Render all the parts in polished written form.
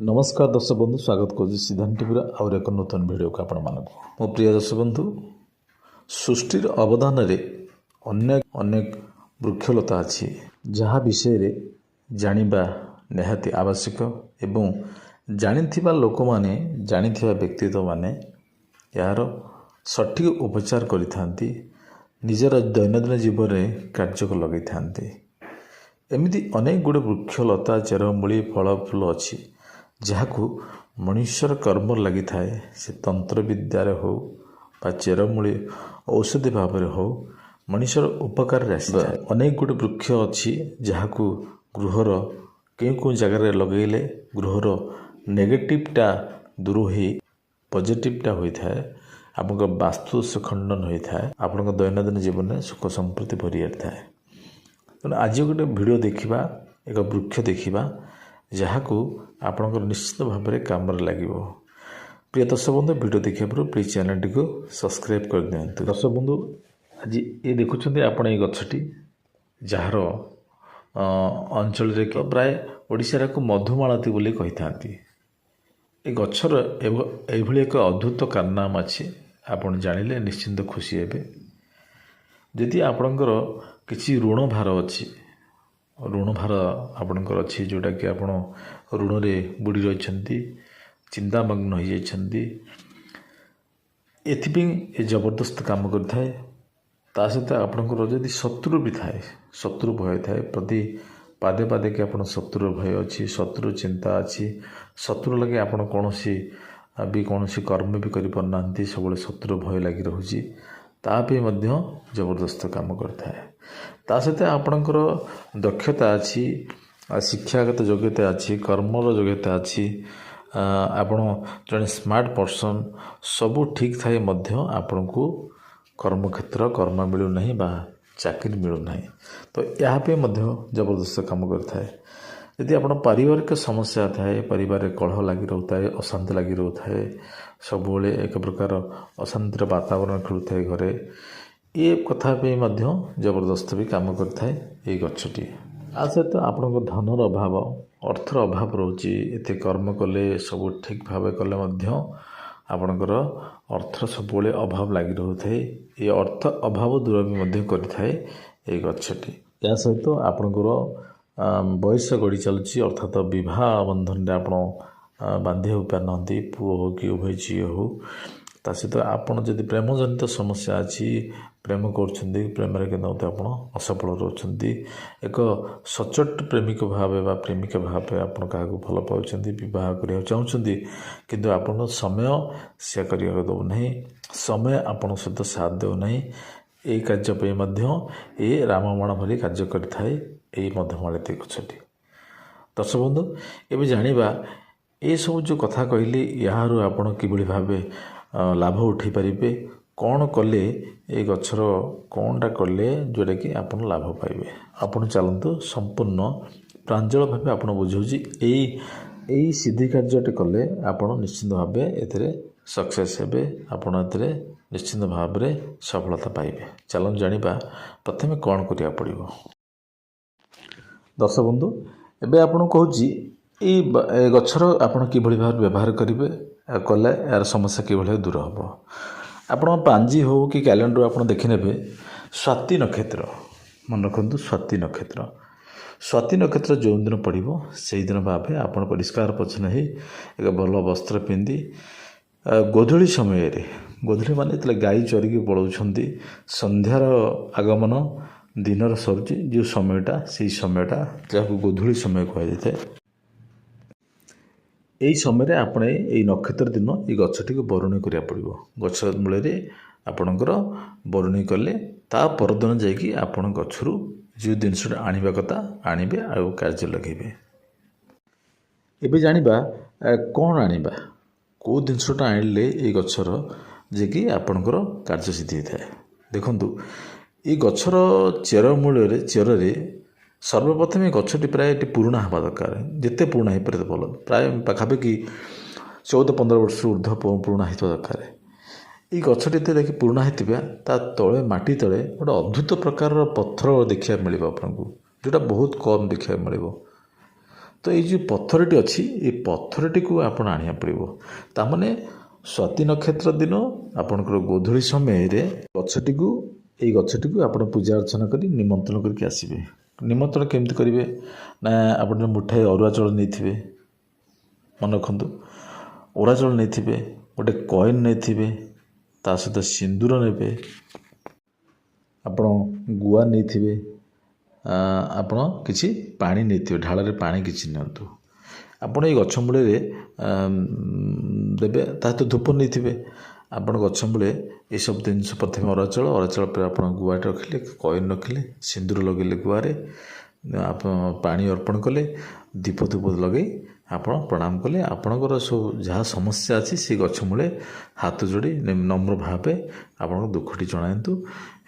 नमस्कार दर्शक बंधु स्वागत करुच्ची सिद्धांत टीवी आउर एक नूतन भिडियो को आपण मानक मो प्रिय दर्शक बंधु सृष्टिर अवदान रे अनेक अनेक वृक्षलता अच्छी जहाँ विषय रे जानिबा निहाती आवश्यक एवं जानिथिबा लोक माने जानिथिबा व्यक्तित्व माने यार सठिक उपचार करिथांती निजर दैनंदिन जीवन में कार्य को लगै थांती एमिति अनेक गुड़े वृक्षलता चेरमूली फल फूल अच्छी जहाकू मनुष्यर कर्म लगी थाए से तंत्र विद्यार हो बा चेरमूली औषधि भाव हो मनुष्यर उपकार अनेक गुड़े वृक्ष अच्छी जहाकू गृहर क्यों जगार लगेले गृहर नेगेटिवटा दूर हो पॉजिटिवटा होता है आपन वास्तु खंडन होता है आपन दैनंदिन जीवन में सुख समृद्धि भरी थाए तेणु आज गोटे भिडियो देखा एक वृक्ष देखा जहाकू आपणकर निश्चित भाव में काम लगे प्रिय दर्शक बंधु भिडियो देखा पर प्लीज चैनल टी को सब्सक्राइब कर दिंतु दर्शक बंधु आज ये देखुं आप गछटी जार अंचल प्राय ओडिशार को मधुमालती बोली कही था ये गचर एभली एक अद्भुत कारनाम अच्छी आपड़ जानिले निश्चिंत खुशी हे जदि आपणकर किसी ऋण भार अच्छी ऋण भार आपणकर अच्छी जोटा कि आपण ऋण रे बुड़ी रही चिंतामग्न हो जाती ये जबरदस्त काम करता ता सहित आपणकर जदि शत्रु भी थाए शत्रु भय थाए प्रति पादे पादे कि आप शत्रु भय अच्छी शत्रु चिंता अच्छी शत्रु लगे आपण कौन कर्म भी करना सब शत्रु भय लगी रोचे तापे मध्य जबरदस्त काम करता है ता सहित आपणकर दक्षता अच्छी शिक्षागत योग्यता अच्छी कर्मर योग्यता अच्छी आपण जड़े स्मार्ट पर्सन सबू ठीक थाए मध्य आपण को कर्मक्षेत्र कर्म मिलूना बा चाकरी मिलूना तो यहाँ पे मध्य जबरदस्त काम करता है यदि आप पारिवारिक समस्या थाए परिवार कलह लगी रोता है अशांति लगी रोता है सब एक प्रकार अशांतिर वातावरण खेलुता है घरे ये कथा पे मध्य जबरदस्त भी काम करता है ये गछटी आ सहित आपण धनर अभाव अर्थर अभाव रोचे एते कर्म कले सब ठीक भाव कले मध्य आपणकर अर्थर सब अभाव लगी रोता है ये अर्थ अभाव दूर भी मध्य करता है ये गछटी या सहित आपणकर बयस गड़ी चलुची अर्थात विवाह बंधन आप बांधि हो पारना पुओ हो कि उभय झी हो ता सहित आपड़ जदि प्रेम जनित समस्या अच्छी प्रेम कर प्रेम के आप असफल रोच एक सचोट प्रेमिक भाव बा प्रेमिका भाव आप भल पाँच बह करने चाहते किंतु आप समय से करने दौना समय आपण सहित साथ देना यही कार्य ये रामबाण भली कार्य करें यही मधुमालती गछटी दर्शक बंधु एवं जाना ये सब जो कथा कहली यार आपण किभली भावे लाभ उठे पारे कौन कले ये गचर कौनटा कले जोटा कि आप लाभ पाइबे आपन चलतु संपूर्ण प्रांजल भाव आप बुझाऊँगी यही सिद्धि कार्यटे कले आप निश्चित भाव ए सक्सेस हे आपड़ ए निश्चित भाव में सफलता पाइबे चलते जाना प्रथम कौन करा पड़ो दर्शक बंधु एबे आपन कहूँ ये गचर आपड़ किभली भाव व्यवहार करेंगे कले यार समस्या किभली दूर हम आपण पांजी हो कि कैलेंडर आप देखने स्वाति नक्षत्र मन रखु स्वाति नक्षत्र जो दिन पड़ो से दिन भाव आप परिष्कार परिच्छन्न हो एक भल वस्त्र पिंधि गोधूली समय गोधूली मान गाई चरिकी पलाउंट संध्यार आगमन दिनर सरुची जो समयटा से समयटा जहाँ गोधूली समय कहुए यही समय आपणे यही नक्षत्र दिन ये गछटी को बरुणी करा पड़ो गछ मूल आपणकर बरुणी कले ता परदिन जाकि आपण गछरू जो जिनसा आनिबा कथा आनिबे आ कार्य लगे एबे जानिबा कौन आनिबा कौ जिनसा आनिले ये गछर जे कि आपणकर कार्य सिद्धि होता है देखंतु ये गछर चेरमूल चेरे सर्वप्रथम गछटी प्राय पुराणा हवा दरकार जिते पुराणा हो पारे भल प्राय पाखापाखि 14-15 वर्ष ऊर्ध्व पुराणा हो दरकार ये गछटी देखिए पुराणा होता तले माटी तले गोटे अद्भुत प्रकार पत्थर देखा मिले आपको जोटा बहुत कम देखा मिले ତ ଏଇ ଯେଉଁ ପଥରଟି ଅଛି ଏ ପଥରଟିକୁ ଆପଣ ଆଣିବାକୁ ପଡ଼ିବ। ତାମାନେ ସ୍ୱାତି ନକ୍ଷତ୍ର ଦିନ ଆପଣଙ୍କର ଗୋଧୂଳି ସମୟରେ ଏଇ ଗଛଟିକୁ ଆପଣ ପୂଜା ଅର୍ଚ୍ଚନା କରି ନିମନ୍ତ୍ରଣ କରିକି ଆସିବେ। ନିମନ୍ତ୍ରଣ କେମିତି କରିବେ ନା ଆପଣ ମୁଠାଏ ଅରୁଆ ଚାଉଳ ନେଇଥିବେ, ମନେ ରଖନ୍ତୁ ଅରୁଆ ଚାଉଳ ନେଇଥିବେ, ଗୋଟେ କଏନ୍ ନେଇଥିବେ, ତା ସହିତ ସିନ୍ଦୁର ନେବେ, ଆପଣ ଗୁଆ ନେଇଥିବେ, ଆପଣ କିଛି ପାଣି ନେଇଥିବେ, ଢାଳରେ ପାଣି କିଛି ନିଅନ୍ତୁ। ଆପଣ ଏଇ ଗଛ ମୂଳରେ ଦେବେ, ତା ସହିତ ଧୂପ ନେଇଥିବେ। ଆପଣ ଗଛ ମୂଳେ ଏସବୁ ଜିନିଷ ପ୍ରଥମେ ଅରୁଆ ଚାଉଳ ପରେ ଆପଣ ଗୁଆଟେ ରଖିଲେ, କଏନ୍ ରଖିଲେ, ସିନ୍ଦୁର ଲଗେଇଲେ ଗୁଆରେ, ଆପଣ ପାଣି ଅର୍ପଣ କଲେ, ଦୀପ ଧୂପ ଲଗେଇ ଆପଣ ପ୍ରଣାମ କଲେ। ଆପଣଙ୍କର ସବୁ ଯାହା ସମସ୍ୟା ଅଛି ସେ ଗଛ ମୂଳେ ହାତ ଯୋଡ଼ି ନମ୍ର ଭାବେ ଆପଣଙ୍କ ଦୁଃଖଟି ଜଣାନ୍ତୁ।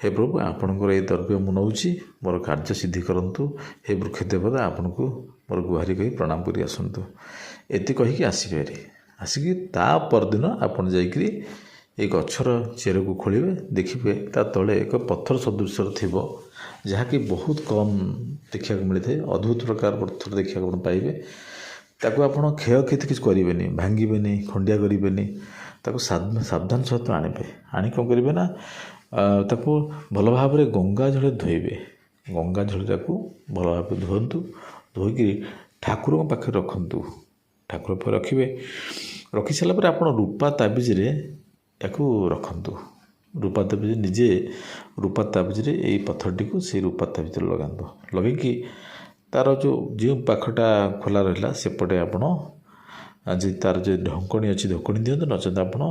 ହେ ପ୍ରଭୁ, ଆପଣଙ୍କର ଏଇ ଦ୍ରବ୍ୟ ମୁଁ ନେଉଛି, ମୋର କାର୍ଯ୍ୟ ସିଦ୍ଧି କରନ୍ତୁ। ହେ ବୃକ୍ଷ ଦେବତା, ଆପଣଙ୍କୁ ମୋର ଗୁହାରି କହି ପ୍ରଣାମ କରି ଆସନ୍ତୁ। ଏତି କହିକି ଆସିବେ ହେରି। ଆସିକି ତା ପରଦିନ ଆପଣ ଯାଇକରି ଏଇ ଗଛର ଚେରକୁ ଖୋଳିବେ, ଦେଖିବେ ତା ତଳେ ଏକ ପଥର ସଦୃଶର ଥିବ, ଯାହାକି ବହୁତ କମ୍ ଦେଖିବାକୁ ମିଳିଥାଏ। ଅଦ୍ଭୁତ ପ୍ରକାର ପଥର ଦେଖିବାକୁ ଆପଣ ପାଇବେ। ତାକୁ ଆପଣ କ୍ଷୟକ୍ଷତି କିଛି କରିବେନି, ଭାଙ୍ଗିବେନି, ଖଣ୍ଡିଆ କରିବେନି। ତାକୁ ସାବଧାନ ସହିତ ଆଣିବେ। ଆଣି କ'ଣ କରିବେ ନା ତାକୁ ଭଲ ଭାବରେ ଗଙ୍ଗା ଜଳରେ ଧୋଇବେ। ଗଙ୍ଗା ଜଳରେ ତାକୁ ଭଲ ଭାବରେ ଧୁଅନ୍ତୁ। ଧୋଇକି ଠାକୁରଙ୍କ ପାଖରେ ରଖନ୍ତୁ। ଠାକୁର ପାଖରେ ରଖିବେ। ରଖିସାରିଲା ପରେ ଆପଣ ରୂପା ତାବିଜରେ ୟାକୁ ରଖନ୍ତୁ। ରୂପା ତାବିଜ ନିଜେ ରୂପା ତାବିଜରେ ଏଇ ପଥରଟିକୁ ସେଇ ରୂପା ତାବିଜରେ ଲଗାନ୍ତୁ। ଲଗେଇକି ତା'ର ଯେଉଁ ପାଖଟା ଖୋଲା ରହିଲା ସେପଟେ ଆପଣ ତାର ଯେଉଁ ଢଙ୍କଣି ଅଛି ଢଙ୍କଣି ଦିଅନ୍ତୁ, ନଚେତ ଆପଣ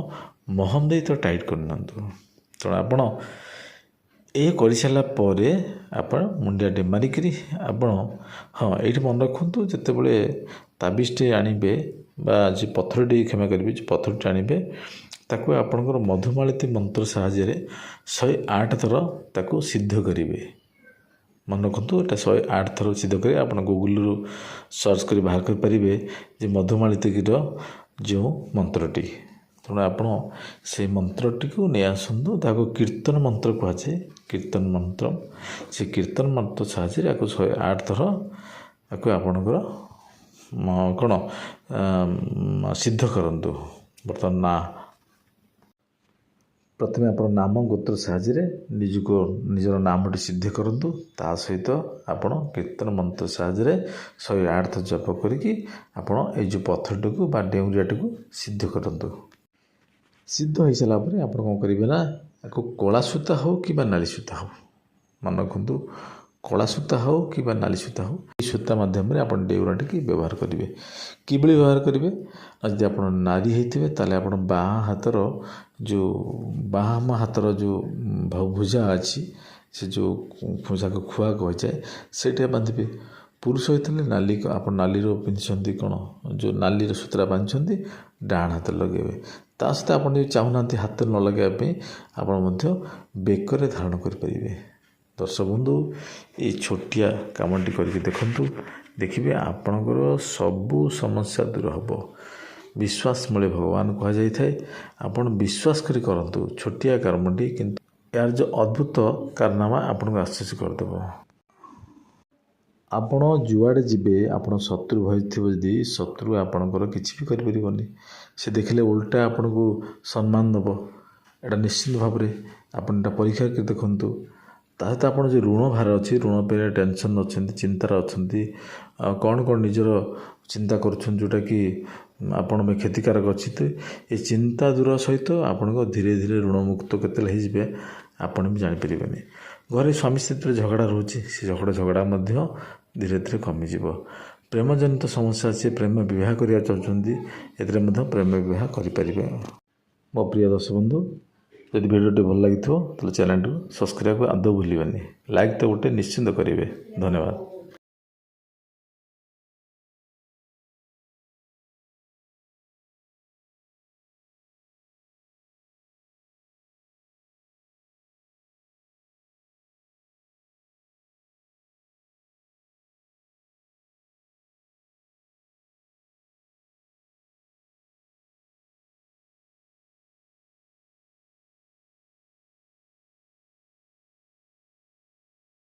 ମହମ ଦେଇ ତ ଟାଇଟ୍ କରିନିଅନ୍ତୁ। ତେଣୁ ଆପଣ ଏ କରିସାରିଲା ପରେ ଆପଣ ମୁଣ୍ଡିଆଟେ ମାରିକିରି ଆପଣ ଏଇଠି ମନେ ରଖନ୍ତୁ, ଯେତେବେଳେ ତାବିଜଟେ ଆଣିବେ ବା ଯେ ପଥରଟି କ୍ଷମା କରିବେ, ଯେ ପଥରଟି ଆଣିବେ ତାକୁ ଆପଣଙ୍କର ମଧୁମାଳତୀ ମନ୍ତ୍ର ସାହାଯ୍ୟରେ 108 ଥର ତାକୁ ସିଦ୍ଧ କରିବେ। ମନେ ରଖନ୍ତୁ, ଏଇଟା 108 ଥର ସିଦ୍ଧ କରି ଆପଣ ଗୁଗୁଲରୁ ସର୍ଚ୍ଚ କରି ବାହାର କରିପାରିବେ ଯେ ମଧୁମାଳତୀର ଯେଉଁ ମନ୍ତ୍ରଟି। ତେଣୁ ଆପଣ ସେଇ ମନ୍ତ୍ରଟିକୁ ନେଇ ଆସନ୍ତୁ। ତାକୁ କୀର୍ତ୍ତନ ମନ୍ତ୍ର କୁହାଯାଏ। କୀର୍ତ୍ତନ ମନ୍ତ୍ର, ସେ କୀର୍ତ୍ତନ ମନ୍ତ୍ର ସାହାଯ୍ୟରେ ୟାକୁ 108 ଥର ୟାକୁ ଆପଣଙ୍କର କ'ଣ ସିଦ୍ଧ କରନ୍ତୁ। ବର୍ତ୍ତମାନ ପ୍ରଥମେ ଆପଣ ନାମ ଗୋତ୍ର ସାହାଯ୍ୟରେ ନିଜର ନାମଟି ସିଦ୍ଧ କରନ୍ତୁ। ତା ସହିତ ଆପଣ କୀର୍ତ୍ତନ ମନ୍ତ୍ର ସାହାଯ୍ୟରେ 108 ଥର ଜପ କରିକି ଆପଣ ଏଇ ଯେଉଁ ପଥରଟିକୁ ବା ଡେଉଁରିଆଟିକୁ ସିଦ୍ଧ କରନ୍ତୁ। ସିଦ୍ଧ ହୋଇସାରିଲା ପରେ ଆପଣ କ'ଣ କରିବେ ନା ତାକୁ କଳା ସୂତା ହେଉ କିମ୍ବା ନାଲି ସୂତା ହେଉ, ମନେ ରଖନ୍ତୁ କଳା ସୂତା ହେଉ କିମ୍ବା ନାଲି ସୂତା ହେଉ, ଏଇ ସୂତା ମାଧ୍ୟମରେ ଆପଣ ଡେଉଁରିଆଟିକି ବ୍ୟବହାର କରିବେ। କିଭଳି ବ୍ୟବହାର କରିବେ? ଯଦି ଆପଣ ନାରୀ ହେଇଥିବେ ତାହେଲେ ଆପଣ ବାମ ହାତର ଯେଉଁ ଭୁଜା ଅଛି, ସେ ଯେଉଁ ଭୁଜାକୁ ଖୁଆ କୁହାଯାଏ, ସେଇଟା ବାନ୍ଧିବେ। ପୁରୁଷ ହେଇଥିଲେ ଆପଣ ନାଲିର ପିନ୍ଧିଛନ୍ତି, କ'ଣ ଯେଉଁ ନାଲିର ସୂତା ବାନ୍ଧିଛନ୍ତି, ଡାହାଣ ହାତରେ ଲଗାଇବେ। ତା ସହିତ ଆପଣ ଯଦି ଚାହୁଁନାହାନ୍ତି ହାତରେ ନ ଲଗାଇବା ପାଇଁ, ଆପଣ ମଧ୍ୟ ବେକରେ ଧାରଣ କରିପାରିବେ। ଦର୍ଶକ ବନ୍ଧୁ, ଏଇ ଛୋଟିଆ କାମଟି କରିକି ଦେଖନ୍ତୁ, ଦେଖିବେ ଆପଣଙ୍କର ସବୁ ସମସ୍ୟା ଦୂର ହେବ। ବିଶ୍ୱାସ ମିଳେ ଭଗବାନ କୁହାଯାଇଥାଏ। ଆପଣ ବିଶ୍ୱାସ କରି କରନ୍ତୁ ଛୋଟିଆ କର୍ମଟି, କିନ୍ତୁ ଏହାର ଯେଉଁ ଅଦ୍ଭୁତ କାରନାମା ଆପଣଙ୍କୁ ଆଶ୍ଚର୍ଯ୍ୟ କରିଦେବ। ଆପଣ ଯୁଆଡ଼େ ଯିବେ, ଆପଣ ଶତ୍ରୁ ଭୟ ଥିବ ଯଦି, ଶତ୍ରୁ ଆପଣଙ୍କର କିଛି ବି କରିପାରିବନି। ସେ ଦେଖିଲେ ଓଲଟା ଆପଣଙ୍କୁ ସମ୍ମାନ ଦେବ। ଏଇଟା ନିଶ୍ଚିନ୍ତ ଭାବରେ ଆପଣ ଏଇଟା ପରୀକ୍ଷା କରି ଦେଖନ୍ତୁ। ତା ସହିତ ଆପଣ ଯେଉଁ ଋଣ ଭାର ଅଛି, ଋଣ ପାଇଁ ଟେନସନ୍ ଅଛନ୍ତି, ଚିନ୍ତାରେ ଅଛନ୍ତି, କ'ଣ ନିଜର ଚିନ୍ତା କରୁଛନ୍ତି ଯେଉଁଟାକି ଆପଣ ପାଇଁ କ୍ଷତିକାରକ ଅଛି, ତ ଏ ଚିନ୍ତା ଦୂର ସହିତ ଆପଣଙ୍କ ଧୀରେ ଧୀରେ ଋଣମୁକ୍ତ କେତେବେଳେ ହେଇଯିବେ ଆପଣ ବି ଜାଣିପାରିବେନି। ଘରେ ସ୍ୱାମୀ ସ୍ତ୍ରୀରେ ଝଗଡ଼ା ରହୁଛି, ସେ ଝଗଡ଼ା ମଧ୍ୟ ଧୀରେ ଧୀରେ କମିଯିବ। ପ୍ରେମଜନିତ ସମସ୍ୟା ଅଛି, ପ୍ରେମ ବିବାହ କରିବାକୁ ଚାହୁଁଛନ୍ତି, ଏଥିରେ ମଧ୍ୟ ପ୍ରେମ ବିବାହ କରିପାରିବେ। ମୋ ପ୍ରିୟ ଦର୍ଶକ ବନ୍ଧୁ, ଯଦି ଭିଡ଼ିଓଟି ଭଲ ଲାଗିଥିବ ତାହେଲେ ଚ୍ୟାନେଲଟିକୁ ସବସ୍କ୍ରାଇବ୍ ଆଦୌ ଭୁଲିବେନି। ଲାଇକ୍ ତ ଗୋଟେ ନିଶ୍ଚିନ୍ତ କରିବେ। ଧନ୍ୟବାଦ।